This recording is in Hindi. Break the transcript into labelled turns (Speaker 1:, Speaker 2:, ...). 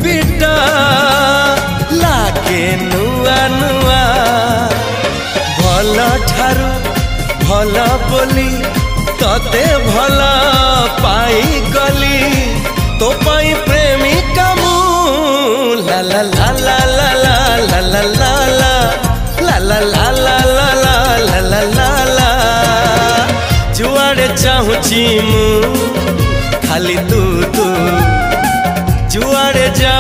Speaker 1: पिटा लागे नुआ नुआ भल ठारू भल बोली तते भल पाई गली तो पाई प्रेमिका मु ला ला ला ला ला ला ला ला ला ला ला ला ला ला ला ला ला जुआड़े चाहूची मु खाली तू जुआड़े जा